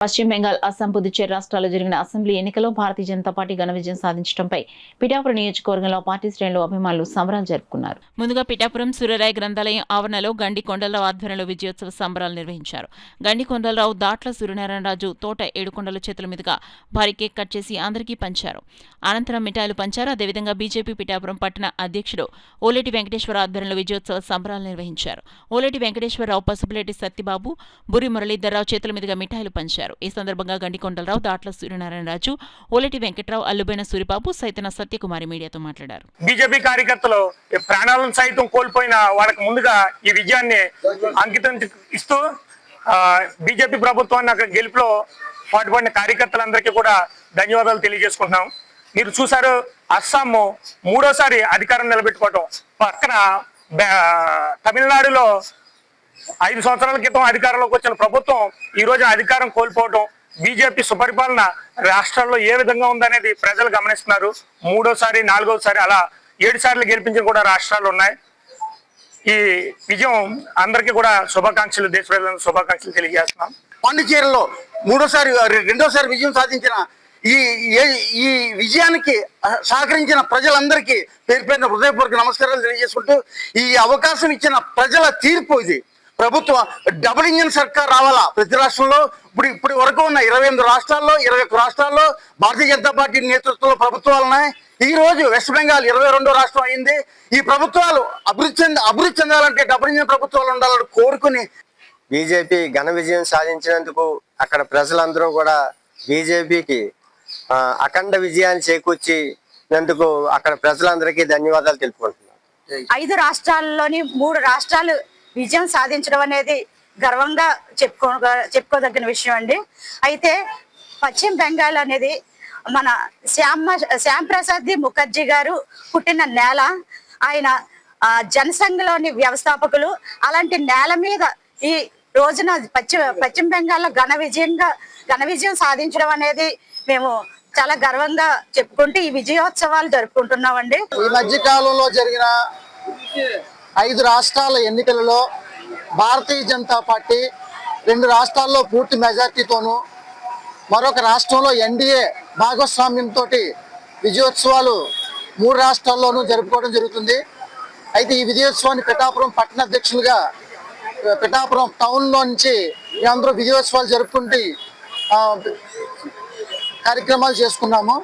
పశ్చిమ బెంగాల్, అస్సాం, పుదుచ్చేరి రాష్ట్రాల్లో జరిగిన అసెంబ్లీ ఎన్నికల్లో భారతీయ జనతా పార్టీ ఘన విజయం సాధించడంపై పిఠాపురం నియోజకవర్గంలో పార్టీ శ్రేణులు అభిమానులు సంబరాలు జరుపుకున్నారు. ముందుగా పిఠాపురం సూర్యరాయ గ్రంథాలయం ఆవరణలో గండి కొండలరావు ఆధ్వర్యంలో విజయోత్సవ సంబరాలు నిర్వహించారు. గండి కొండలరావు, దాట్ల సూర్యనారాయణరాజు, తోట ఏడుకొండల చేతుల మీదుగా భారీ కేక్ కట్ చేసి అందరికీ పంచారు. అనంతరం మిఠాయిలు పంచారు. అదేవిధంగా బీజేపీ పిఠాపురం పట్టణ అధ్యక్షుడు ఓలేటి వెంకటేశ్వర ఆధ్వర్యంలో విజయోత్సవ సంబరాలు నిర్వహించారు. ఓలేటి వెంకటేశ్వరరావు, పసుపులేటి సత్యబాబు, బురి మురళీధర్రావు చేతుల మీదుగా మిఠాయిలు పంచారు. ఈ సందర్భంగా గండికొండలరావు, దాట్ల సూర్యనారాయణరాజు, ఓలేటి వెంకట్రావు, అల్లుబైన సూరిబాబు, సైతన సత్యకుమారి మీడియాతో మాట్లాడారు. బీజేపీ కార్యకర్తలు ప్రాణాలను సైతం కోల్పోయిన వాళ్ళకి ముందుగా ఈ విజయాన్ని అంకితం ఇస్తూ బీజేపీ ప్రభుత్వాన్ని అక్కడ గెలుపులో పాటుపడిన కార్యకర్తలందరికీ కూడా ధన్యవాదాలు తెలియజేసుకుంటున్నాం. మీరు చూసారు, అస్సాం మూడోసారి అధికారం నిలబెట్టుకోవటం, పక్కన తమిళనాడులో 5 సంవత్సరాల క్రితం అధికారంలోకి వచ్చిన ప్రభుత్వం ఈ రోజు అధికారం కోల్పోవడం, బీజేపీ సుపరిపాలన రాష్ట్రాల్లో ఏ విధంగా ఉందనేది ప్రజలు గమనిస్తున్నారు. మూడోసారి, నాలుగోసారి అలా 7 సార్లు గెలిపించిన కూడా రాష్ట్రాలు ఉన్నాయి. ఈ విజయం అందరికీ కూడా శుభాకాంక్షలు, దేశ ప్రజలకు శుభాకాంక్షలు తెలియజేస్తున్నాం. పాండిచేరిలో రెండోసారి విజయం సాధించిన ఈ విజయానికి సహకరించిన ప్రజలందరికీ పేరు పేరున హృదయపూర్వక నమస్కారాలు తెలియజేసుకుంటూ, ఈ అవకాశం ఇచ్చిన ప్రజల తీర్పు ఇది. ప్రభుత్వం డబుల్ ఇంజిన్ సర్కార్ రావాలా ప్రతి రాష్ట్రంలో. ఇప్పుడు వరకు ఉన్న 28 రాష్ట్రాల్లో 21 రాష్ట్రాల్లో భారతీయ జనతా పార్టీ నేతృత్వంలో ప్రభుత్వాలు ఉన్నాయి. ఈ రోజు వెస్ట్ బెంగాల్ 22వ రాష్ట్రం అయింది. ఈ ప్రభుత్వాలు అభివృద్ధి చెందాలంటే డబుల్ ఇంజిన్ ప్రభుత్వాలు ఉండాలని కోరుకుని బీజేపీ ఘన విజయం సాధించినందుకు అక్కడ ప్రజలందరూ కూడా బీజేపీకి అఖండ విజయాన్ని చేకూర్చినందుకు అక్కడ ప్రజలందరికీ ధన్యవాదాలు తెలుపుకుంటున్నారు. 5 రాష్ట్రాల్లోని 3 రాష్ట్రాలు విజయం సాధించడం అనేది గర్వంగా చెప్పుకోదగిన విషయం అండి. అయితే పశ్చిమ బెంగాల్ అనేది మన శ్యామ్ ప్రసాద్ ముఖర్జీ గారు పుట్టిన నేల. ఆయన జనసంఘలోని వ్యవస్థాపకులు. అలాంటి నేల మీద ఈ రోజున పశ్చిమ బెంగాల్లో ఘన విజయం సాధించడం అనేది మేము చాలా గర్వంగా చెప్పుకుంటూ ఈ విజయోత్సవాలు జరుపుకుంటున్నామండి. ఈ మధ్య కాలంలో జరిగిన 5 రాష్ట్రాల ఎన్నికలలో భారతీయ జనతా పార్టీ 2 రాష్ట్రాల్లో పూర్తి మెజార్టీతోనూ, మరొక రాష్ట్రంలో ఎన్డీఏ భాగస్వామ్యంతో విజయోత్సవాలు 3 రాష్ట్రాల్లోనూ జరుపుకోవడం జరుగుతుంది. అయితే ఈ విజయోత్సవాన్ని పిఠాపురం పట్టణ అధ్యక్షులుగా పిఠాపురం టౌన్లో నుంచి అందరూ విజయోత్సవాలు జరుపుకుంటూ కార్యక్రమాలు చేసుకున్నాము.